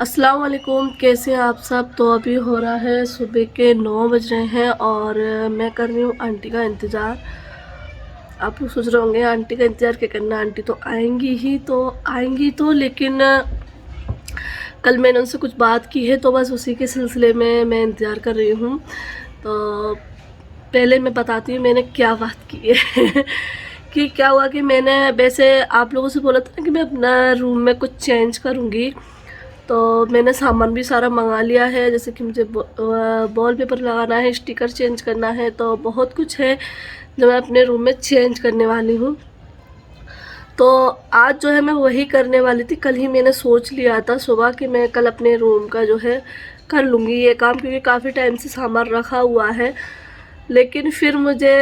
अस्सलाम वालेकुम, कैसे हैं आप सब। तो अभी हो रहा है सुबह के 9 बज रहे हैं और मैं कर रही हूँ आंटी का इंतज़ार। आप लोग सोच रहे होंगे आंटी का इंतज़ार क्या करना, आंटी तो आएंगी तो लेकिन कल मैंने उनसे कुछ बात की है तो बस उसी के सिलसिले में मैं इंतज़ार कर रही हूँ। तो पहले मैं बताती हूँ मैंने क्या बात की है कि क्या हुआ कि मैंने वैसे आप लोगों से बोला था ना कि मैं अपना रूम में कुछ चेंज करूँगी। तो मैंने सामान भी सारा मंगा लिया है, जैसे कि मुझे वॉल पेपर लगाना है, स्टिकर चेंज करना है, तो बहुत कुछ है जो मैं अपने रूम में चेंज करने वाली हूँ। तो आज जो है मैं वही करने वाली थी। कल ही मैंने सोच लिया था सुबह कि मैं कल अपने रूम का जो है कर लूँगी ये काम, क्योंकि काफ़ी टाइम से सामान रखा हुआ है। लेकिन फिर मुझे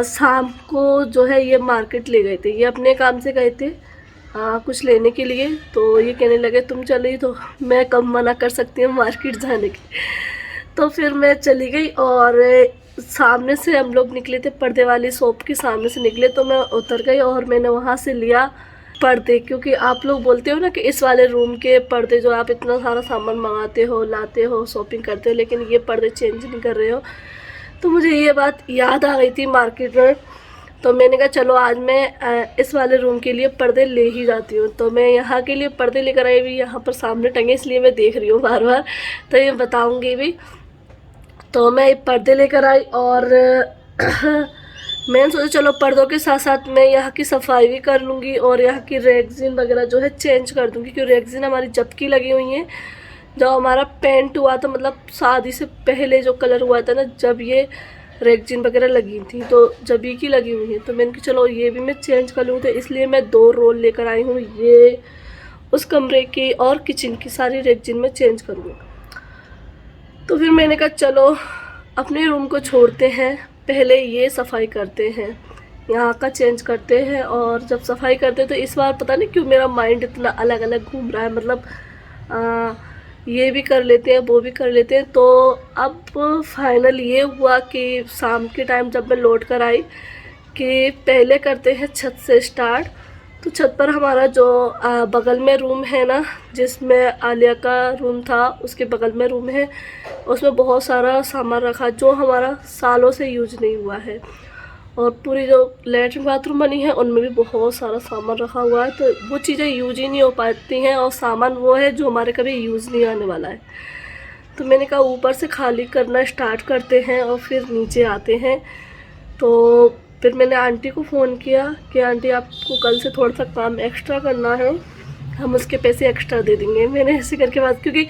शाम को जो है ये मार्केट ले गए थे, ये अपने काम से गए थे कुछ लेने के लिए। तो ये कहने लगे तुम चली, तो मैं कब मना कर सकती हूँ मार्केट जाने की। तो फिर मैं चली गई और सामने से हम लोग निकले थे, पर्दे वाली शॉप के सामने से निकले, तो मैं उतर गई और मैंने वहाँ से लिया पर्दे। क्योंकि आप लोग बोलते हो ना कि इस वाले रूम के पर्दे जो आप इतना सारा सामान मंगाते हो, लाते हो, शॉपिंग करते हो, लेकिन ये पर्दे चेंज नहीं कर रहे हो। तो मुझे ये बात याद आ गई थी मार्केट में। तो मैंने कहा चलो आज मैं इस वाले रूम के लिए पर्दे ले ही जाती हूँ। तो मैं यहाँ के लिए पर्दे लेकर आई भी, यहाँ पर सामने टंगे, इसलिए मैं देख रही हूँ बार बार, तो ये बताऊँगी भी। तो मैं पर्दे लेकर आई और मैंने सोचा चलो पर्दों के साथ साथ मैं यहाँ की सफाई भी कर लूँगी और यहाँ की रेगज़ीन वगैरह जो है चेंज कर दूँगी, क्योंकि रेगज़ीन हमारी जब की लगी हुई हैं। जब हमारा पेंट हुआ था, मतलब शादी से पहले जो कलर हुआ था ना, जब ये रेगजीन वगैरह लगी थी, तो जब ही की लगी हुई है। तो मैंने कहा चलो ये भी मैं चेंज कर लूँ, तो इसलिए मैं 2 रोल लेकर आई हूँ। ये उस कमरे की और किचन की सारी रेगजीन में चेंज करूँगी। तो फिर मैंने कहा चलो अपने रूम को छोड़ते हैं, पहले ये सफाई करते हैं, यहाँ का चेंज करते हैं। और जब सफाई करते हैं तो इस बार पता नहीं क्यों मेरा माइंड इतना अलग अलग घूम रहा है, मतलब ये भी कर लेते हैं, वो भी कर लेते हैं। तो अब फाइनल ये हुआ कि शाम के टाइम जब मैं लौट कर आई कि पहले करते हैं छत से स्टार्ट। तो छत पर हमारा जो बगल में रूम है ना, जिसमें आलिया का रूम था, उसके बगल में रूम है, उसमें बहुत सारा सामान रखा जो हमारा सालों से यूज नहीं हुआ है। और पूरी जो लेटरिन बाथरूम बनी है उनमें भी बहुत सारा सामान रखा हुआ है, तो वो चीज़ें यूज ही नहीं हो पाती हैं, और सामान वो है जो हमारे कभी यूज़ नहीं आने वाला है। तो मैंने कहा ऊपर से खाली करना स्टार्ट करते हैं और फिर नीचे आते हैं। तो फिर मैंने आंटी को फ़ोन किया कि आंटी आपको कल से थोड़ा सा काम एक्स्ट्रा करना है, हम उसके पैसे एक्स्ट्रा दे देंगे। मैंने ऐसे करके बात, क्योंकि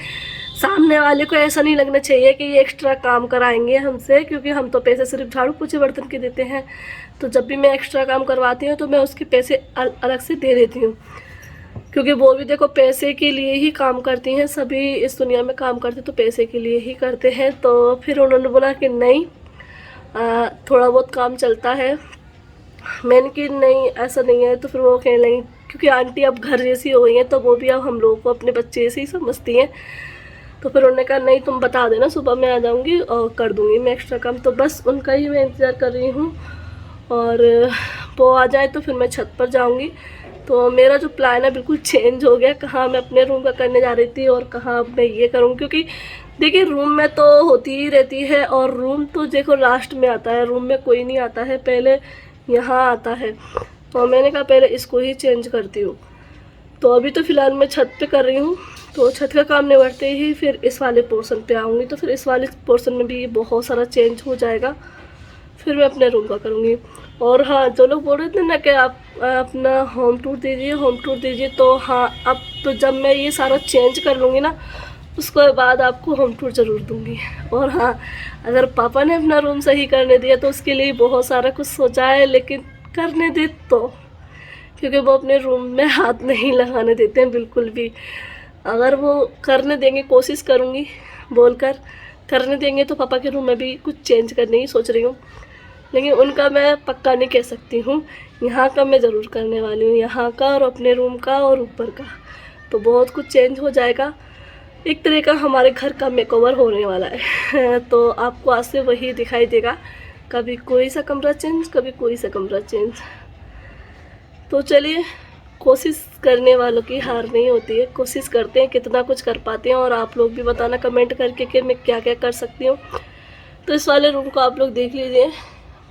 सामने वाले को ऐसा नहीं लगना चाहिए कि ये एक्स्ट्रा काम कराएंगे हमसे, क्योंकि हम तो पैसे सिर्फ झाड़ू पोछे बर्तन के देते हैं। तो जब भी मैं एक्स्ट्रा काम करवाती हूँ तो मैं उसके पैसे अलग से दे देती हूँ, क्योंकि वो भी देखो पैसे के लिए ही काम करती हैं, सभी इस दुनिया में काम करते तो पैसे के लिए ही करते हैं। तो फिर उन्होंने बोला कि नहीं, थोड़ा बहुत काम चलता है। मैंने कि नहीं ऐसा नहीं है। तो फिर वो कहने लगी, क्योंकि आंटी अब घर जैसी हो गई हैं, तो वो भी अब हम लोगों को अपने बच्चे जैसे ही समझती हैं। तो फिर उन्होंने कहा नहीं तुम बता देना, सुबह मैं आ जाऊँगी और कर दूँगी मैं एक्स्ट्रा काम। तो बस उनका ही मैं इंतज़ार कर रही हूँ, और वो आ जाए तो फिर मैं छत पर जाऊँगी। तो मेरा जो प्लान है बिल्कुल चेंज हो गया, कहाँ मैं अपने रूम का करने जा रही थी और कहाँ मैं ये करूँ। क्योंकि देखिए रूम में तो होती ही रहती है, और रूम तो देखो लास्ट में आता है, रूम में कोई नहीं आता है, पहले यहाँ आता है। तो मैंने कहा पहले इसको ही चेंज करती हूँ। तो अभी तो फ़िलहाल मैं छत पे कर रही हूँ, तो छत का काम निपटते ही फिर इस वाले पोर्शन पे आऊँगी। तो फिर इस वाले पोर्शन में भी बहुत सारा चेंज हो जाएगा, फिर मैं अपने रूम का करूँगी। और हाँ, जो लोग बोल रहे थे ना कि आप अपना होम टूर दीजिए, होम टूर दीजिए, तो हाँ अब तो जब मैं ये सारा चेंज कर लूँगी ना, उसके बाद आपको होम टूर ज़रूर दूँगी। और हाँ, अगर पापा ने अपना रूम सही करने दिया तो उसके लिए बहुत सारा कुछ सोचा है, लेकिन करने दे तो, क्योंकि वो अपने रूम में हाथ नहीं लगाने देते हैं बिल्कुल भी। अगर वो करने देंगे, कोशिश करूँगी बोलकर करने देंगे, तो पापा के रूम में भी कुछ चेंज करने ही सोच रही हूँ। लेकिन उनका मैं पक्का नहीं कह सकती हूँ, यहाँ का मैं ज़रूर करने वाली हूँ, यहाँ का और अपने रूम का और ऊपर का। तो बहुत कुछ चेंज हो जाएगा, एक तरह का हमारे घर का मेकओवर होने वाला है। तो आपको आज से वही दिखाई देगा, कभी कोई सा कमरा चेंज, कभी कोई सा कमरा चेंज। तो चलिए कोशिश करने वालों की हार नहीं होती है। कोशिश करते हैं, कितना कुछ कर पाते हैं। और आप लोग भी बताना कमेंट करके कि मैं क्या क्या कर सकती हूँ। तो इस वाले रूम को आप लोग देख लीजिए,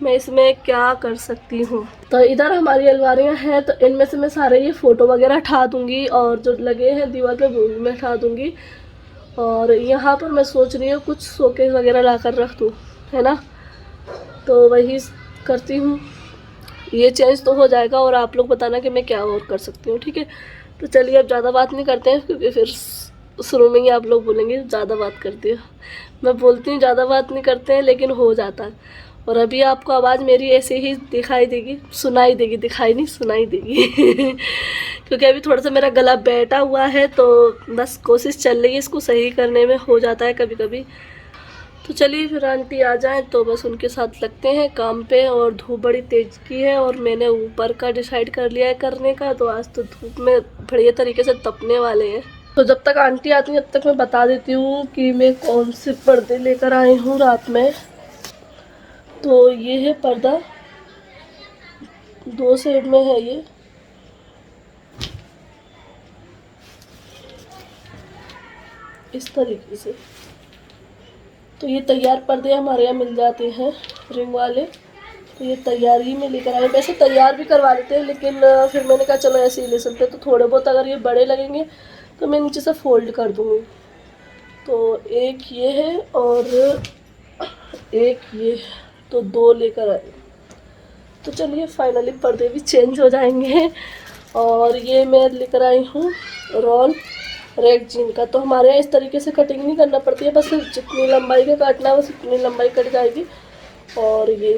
मैं इसमें क्या कर सकती हूँ। तो इधर हमारी अलमारियाँ हैं, तो इनमें से मैं सारे ये फ़ोटो वगैरह हटा दूँगी और जो लगे हैं दीवार पे वो भी मैं हटा दूँगी। और यहाँ पर मैं सोच रही हूँ कुछ शोकेस वगैरह ला कर रख दूँ, है ना। तो वही करती हूँ, ये चेंज तो हो जाएगा। और आप लोग बताना कि मैं क्या और कर सकती हूँ, ठीक है। तो चलिए अब ज़्यादा बात नहीं करते हैं, क्योंकि फिर शुरू में ही आप लोग बोलेंगे ज़्यादा बात करती हो। मैं बोलती हूँ ज़्यादा बात नहीं करते हैं, लेकिन हो जाता है। और अभी आपको आवाज़ मेरी ऐसे ही दिखाई देगी, सुनाई देगी, दिखाई नहीं सुनाई देगी क्योंकि अभी थोड़ा सा मेरा गला बैठा हुआ है, तो बस कोशिश चल रही है इसको सही करने में, हो जाता है कभी कभी। तो चलिए फिर आंटी आ जाएं तो बस उनके साथ लगते हैं काम पे। और धूप बड़ी तेज की है और मैंने ऊपर का डिसाइड कर लिया है करने का, तो आज तो धूप में बढ़िया तरीके से तपने वाले हैं। तो जब तक आंटी आती है तब तक मैं बता देती हूँ कि मैं कौन से पर्दे लेकर आई हूँ रात में। तो ये है पर्दा, 2 शेड में है ये। इस तरीके से तो ये तैयार पर्दे हमारे यहाँ मिल जाते हैं रिंग वाले। तो ये तैयार ही में लेकर आए। वैसे तैयार भी करवा लेते हैं, लेकिन फिर मैंने कहा चलो ऐसे ही ले सकते हैं। तो थोड़े बहुत अगर ये बड़े लगेंगे तो मैं नीचे से फोल्ड कर दूँगी। तो एक ये है और एक ये, तो 2 लेकर आए। तो चलिए फाइनली पर्दे भी चेंज हो जाएंगे। और ये मैं लेकर आई हूँ रोल रेक्जीन का। तो हमारे यहाँ इस तरीके से कटिंग नहीं करना पड़ती है, बस जितनी लंबाई का काटना है बस उतनी लंबाई कट जाएगी। और ये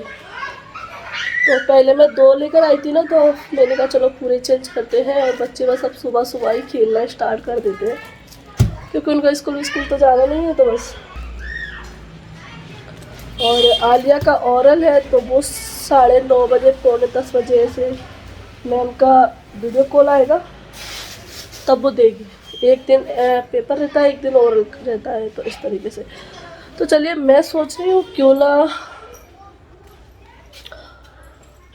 तो पहले मैं 2 लेकर आई थी ना, तो मैंने कहा चलो पूरे चेंज करते हैं। और बच्चे बस अब सुबह सुबह ही खेलना स्टार्ट कर देते हैं, क्योंकि उनका स्कूल तो जाना नहीं है, तो बस। और आलिया का ओरल है, तो वो 9:30 बजे, 9:45 बजे ऐसे मैम का वीडियो कॉल आएगा, तब वो देगी। एक दिन पेपर रहता है, एक दिन ओरल रहता है, तो इस तरीके से। तो चलिए मैं सोच रही हूँ क्यों ना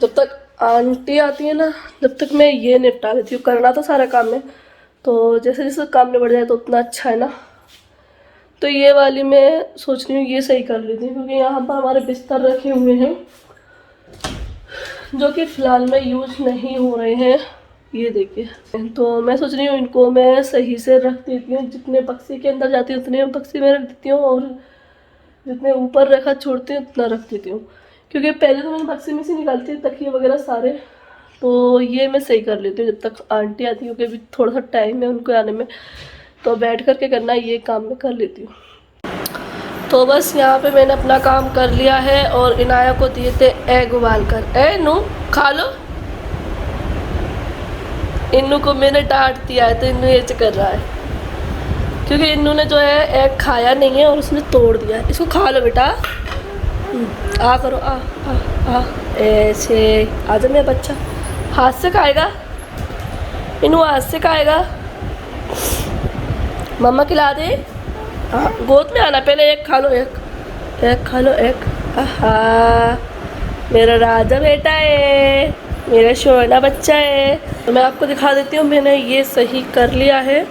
जब तक आंटी आती है ना, जब तक मैं ये निपटा लेती हूँ। करना तो सारा काम है, तो जैसे जैसे काम निपट जाए तो उतना अच्छा है ना। तो ये वाली मैं सोच रही हूँ ये सही कर लेती हूँ, क्योंकि यहाँ पर हमारे बिस्तर रखे हुए हैं जो कि फ़िलहाल में यूज नहीं हो रहे हैं। ये देखिए, तो मैं सोच रही हूँ इनको मैं सही से रख देती हूँ। जितने बक्से के अंदर जाती हूँ उतने बक्से में रख देती हूँ, और जितने ऊपर रखा छोड़ती हूँ उतना रख देती हूँ। क्योंकि पहले तो मैंने बक्से में से निकालती थी तकिए वगैरह सारे, तो ये मैं सही कर लेती हूँ जब तक आंटी आती है, क्योंकि अभी थोड़ा सा टाइम है उनको आने में। तो बैठ कर के करना, ये काम मैं कर लेती हूँ। तो बस यहाँ पे मैंने अपना काम कर लिया है। और इनाया को दिए थे एग उबाल कर। ए नू खा लो। इन्नू को मैंने डांट दिया है, तो इन्नू ये कर रहा है, क्योंकि इन्नू ने जो है एग खाया नहीं है और उसने तोड़ दिया है। इसको खा लो बेटा, आ करो, आ आ आ ऐसे। आ जा मेरा बच्चा, हाथ से खाएगा इन्नू, हाथ से खाएगा। मम्मा खिला दे, गोद में आना। पहले एक खा लो, एक खा लो, एक। आहा, मेरा राजा बेटा है, मेरा सोना बच्चा है। तो मैं आपको दिखा देती हूँ, मैंने ये सही कर लिया है।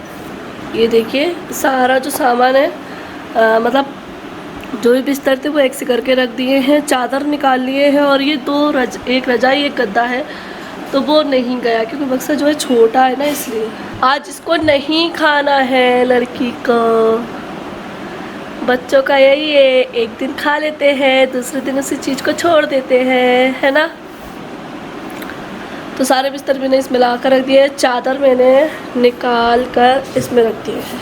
ये देखिए सारा जो सामान है, मतलब जो भी बिस्तर थे वो एक से करके रख दिए हैं, चादर निकाल लिए हैं। और ये एक रजाई एक गद्दा है, तो वो नहीं गया क्योंकि बक्सा जो है छोटा है ना, इसलिए। आज इसको नहीं खाना है लड़की को। बच्चों का यही है, एक दिन खा लेते हैं, दूसरे दिन उसी चीज़ को छोड़ देते हैं, है ना। तो सारे बिस्तर मैंने इसमें ला कर रख दिए। चादर मैंने निकाल कर इसमें रख दिए हैं।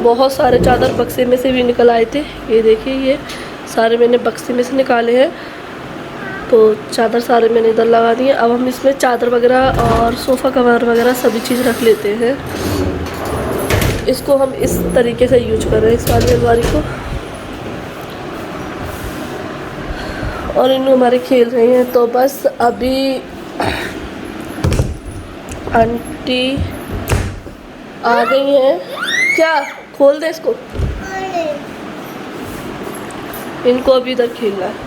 बहुत सारे चादर बक्से में से भी निकल आए थे। ये देखिए, ये सारे मैंने बक्से में से निकाले हैं। तो चादर सारे मैंने इधर लगा दिए। अब हम इसमें चादर वगैरह और सोफ़ा कवर वगैरह सभी चीज़ रख लेते हैं। इसको हम इस तरीके से यूज कर रहे हैं, इस वाली अलमारी को। और इन्हें हमारे खेल रहे हैं। तो बस अभी आंटी आ गई हैं। क्या खोल दे इसको, इनको अभी इधर खेलना है।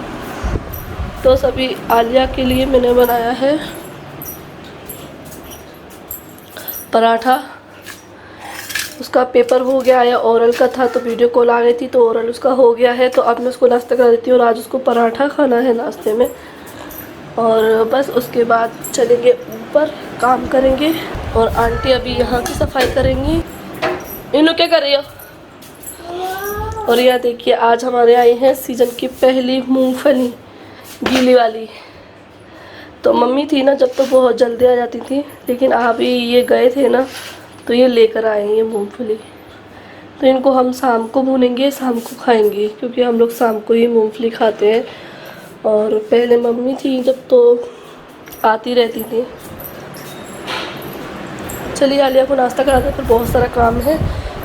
तो सभी आलिया के लिए मैंने बनाया है पराठा, उसका पेपर हो गया है, ओरल का था तो वीडियो कॉल आ गई थी तो ओरल उसका हो गया है। तो अब मैं उसको नाश्ता करा देती हूँ और आज उसको पराठा खाना है नाश्ते में। और बस उसके बाद चलेंगे ऊपर, काम करेंगे और आंटी अभी यहाँ की सफाई करेंगी। इन लोग क्या कर रही हो? और यह देखिए आज हमारे आए हैं सीज़न की पहली मूंगफली गीली वाली। तो मम्मी थी ना जब तो बहुत जल्दी आ जाती थी, लेकिन अभी ये गए थे ना तो ये लेकर आए हैं ये मूंगफली। तो इनको हम शाम को भूनेंगे, शाम को खाएंगे, क्योंकि हम लोग शाम को ही मूंगफली खाते हैं। और पहले मम्मी थी जब तो आती रहती थी। चलिए आलिया को नाश्ता कराते, फिर बहुत सारा काम है।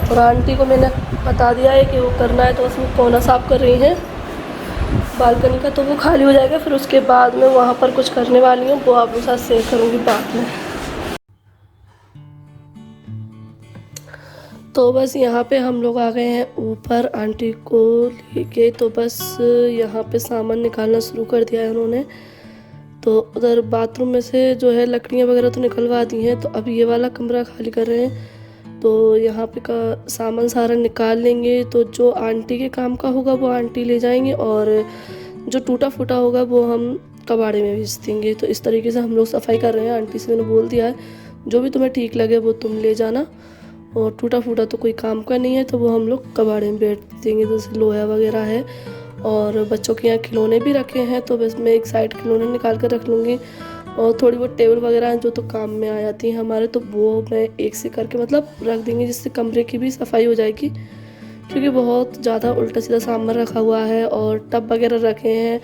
और आंटी को मैंने बता दिया है कि वो करना है, तो उसमें कोना साफ़ कर रही हैं बालकनी का, तो वो खाली हो जाएगा। फिर उसके बाद में वहाँ पर कुछ करने वाली हूँ, वो आपके साथ शेयर करूँगी बाद में। तो बस यहाँ पे हम लोग आ गए हैं ऊपर आंटी को लेके। तो बस यहाँ पे सामान निकालना शुरू कर दिया है उन्होंने। तो उधर बाथरूम में से जो है लकड़ियाँ वगैरह तो निकलवा दी हैं, तो अब ये वाला कमरा खाली कर रहे हैं। तो यहाँ पे का सामान सारा निकाल लेंगे, तो जो आंटी के काम का होगा वो आंटी ले जाएंगे और जो टूटा फूटा होगा वो हम कबाड़े में भेज देंगे। तो इस तरीके से हम लोग सफाई कर रहे हैं। आंटी से मैंने बोल दिया है जो भी तुम्हें ठीक लगे वो तुम ले जाना, और टूटा फूटा तो कोई काम का नहीं है तो वो हम लोग कबाड़े में बैठ देंगे। जैसे लोहा वगैरह है और बच्चों के यहाँ खिलौने भी रखे हैं, तो बस मैं एक साइड खिलौने निकाल कर रख लूँगी। और थोड़ी बहुत टेबल वगैरह हैं जो तो काम में आ जाती हैं हमारे, तो वो मैं एक से करके मतलब रख देंगे, जिससे कमरे की भी सफाई हो जाएगी। क्योंकि बहुत ज़्यादा उल्टा सीधा सामान रखा हुआ है और टब वगैरह रखे हैं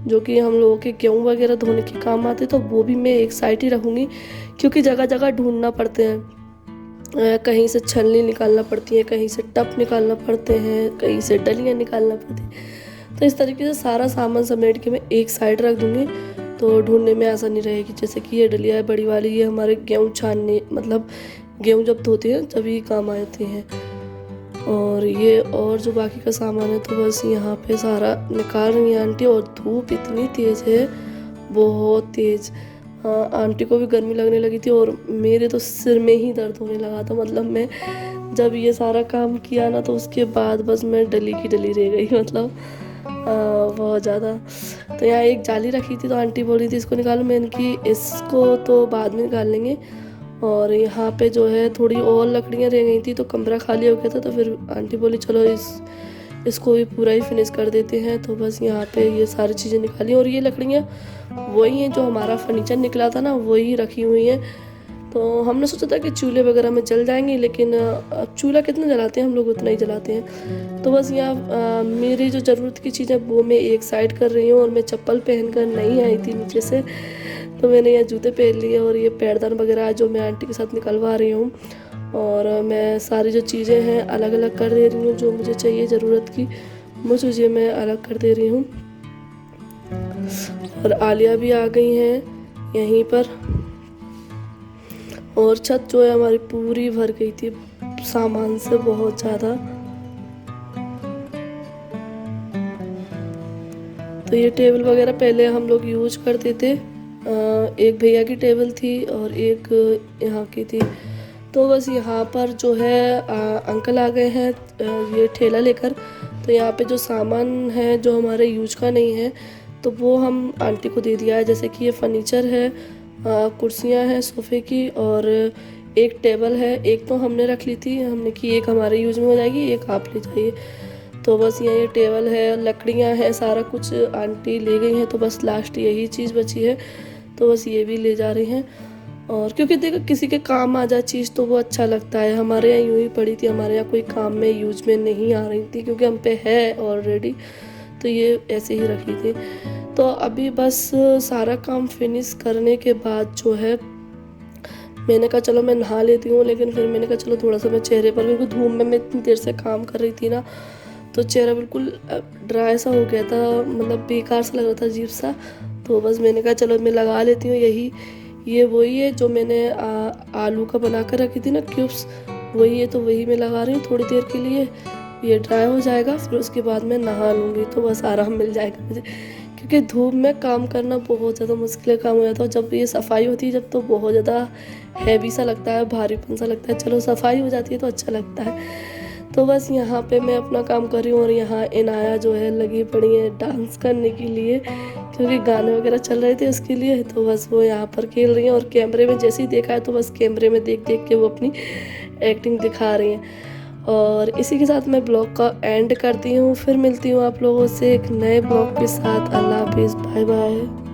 जो कि हम लोगों के गेहूँ वगैरह धोने के काम आते, तो वो भी मैं एक साइड ही रखूँगी। क्योंकि जगह जगह ढूंढना पड़ते हैं, कहीं से छलनी निकालना पड़ती है, कहीं से टप निकालना पड़ते हैं, कहीं से डलियाँ निकालना पड़ती है। तो इस तरीके से सारा सामान समेट के मैं एक साइड रख दूँगी, तो ढूंढने में आसानी रहेगी। जैसे कि ये डलिया है बड़ी वाली, ये हमारे गेहूँ छानने मतलब गेहूँ जब धोते हैं तभी काम आते हैं। और ये और जो बाकी का सामान है तो बस यहाँ पे सारा निकाल रही है आंटी। और धूप इतनी तेज़ है, बहुत तेज़। आंटी को भी गर्मी लगने लगी थी और मेरे तो सिर में ही दर्द होने लगा था। मतलब मैं जब ये सारा काम किया ना तो उसके बाद बस मैं डली की डली रह गई, मतलब बहुत ज़्यादा। तो यहाँ एक जाली रखी थी तो आंटी बोल रही थी इसको निकालो, मैंने कि इसको तो बाद में निकाल लेंगे। और यहाँ पे जो है थोड़ी और लकड़ियाँ रह गई थी तो कमरा खाली हो गया था, तो फिर आंटी बोली चलो इसको भी पूरा ही फिनिश कर देते हैं। तो बस यहाँ पे ये सारी चीज़ें निकाली और ये लकड़ियाँ वही हैं जो हमारा फर्नीचर निकला था ना, वही रखी हुई हैं। तो हमने सोचा था कि चूल्हे वगैरह में जल जाएंगे, लेकिन चूल्हा कितना जलाते हैं हम लोग, उतना ही जलाते हैं। तो बस यहाँ मेरी जो ज़रूरत की चीज़ है वो मैं एक साइड कर रही हूँ। और मैं चप्पल पहनकर नहीं आई थी नीचे से, तो मैंने यहाँ जूते पहन लिए और ये पैरदान वगैरह जो मैं आंटी के साथ निकलवा रही हूँ। और मैं सारी जो चीज़ें हैं अलग अलग कर दे रही हूँ, जो मुझे चाहिए ज़रूरत की वो चीज़ें मैं अलग कर दे रही हूँ। और आलिया भी आ गई हैं यहीं पर। और छत जो है हमारी पूरी भर गई थी सामान से, बहुत ज़्यादा। तो ये टेबल वगैरह पहले हम लोग यूज करते थे, एक भैया की टेबल थी और एक यहाँ की थी। तो बस यहाँ पर जो है अंकल आ गए हैं ये ठेला लेकर। तो यहाँ पे जो सामान है जो हमारे यूज का नहीं है तो वो हम आंटी को दे दिया है। जैसे कि ये फर्नीचर है, कुर्सियाँ हैं सोफ़े की, और एक टेबल है। एक तो हमने रख ली थी, हमने कि एक हमारे यूज में हो जाएगी, एक आप ले जाइए। तो बस ये टेबल है, लकड़ियाँ हैं, सारा कुछ आंटी ले गई हैं। तो बस लास्ट यही चीज़ बची है, तो बस ये भी ले जा रही हैं। और क्योंकि देखो किसी के काम आ जाए चीज़ तो वो अच्छा लगता है। हमारे यहाँ यूँ ही पड़ी थी, हमारे यहाँ कोई काम में यूज में नहीं आ रही थी क्योंकि हम पे है ऑलरेडी, तो ये ऐसे ही रखी थी। तो अभी बस सारा काम फिनिश करने के बाद जो है मैंने कहा चलो मैं नहा लेती हूँ, लेकिन फिर मैंने कहा चलो थोड़ा सा मैं चेहरे पर, क्योंकि धूप में मैं इतनी देर से काम कर रही थी ना तो चेहरा बिल्कुल ड्राई सा हो गया था, मतलब बेकार सा लग रहा था, अजीब सा। तो बस मैंने कहा चलो मैं लगा लेती हूँ यही। ये वही है जो मैंने आलू का बना कर रखी थी ना क्यूब्स, वही है, तो वही मैं लगा रही हूँ थोड़ी देर के लिए। ये ड्राई हो जाएगा फिर उसके बाद मैं नहा लूँगी तो बस आराम मिल जाएगा मुझे, क्योंकि धूप में काम करना बहुत ज़्यादा मुश्किल काम हो जाता है। जब ये सफाई होती है जब, तो बहुत ज़्यादा हैवी सा लगता है, भारीपन सा लगता है। चलो सफाई हो जाती है तो अच्छा लगता है। तो बस यहाँ पे मैं अपना काम कर रही हूँ और यहाँ इनाया जो है लगी पड़ी है डांस करने के लिए, क्योंकि गाने वगैरह चल रहे थे उसके लिए। तो बस वो यहाँ पर खेल रही हैं और कैमरे में जैसे ही देखा है तो बस कैमरे में देख देख के वो अपनी एक्टिंग दिखा रही हैं। और इसी के साथ मैं ब्लॉग का एंड करती हूँ। फिर मिलती हूँ आप लोगों से एक नए ब्लॉग के साथ। अल्लाह हाफिज़, बाय बाय।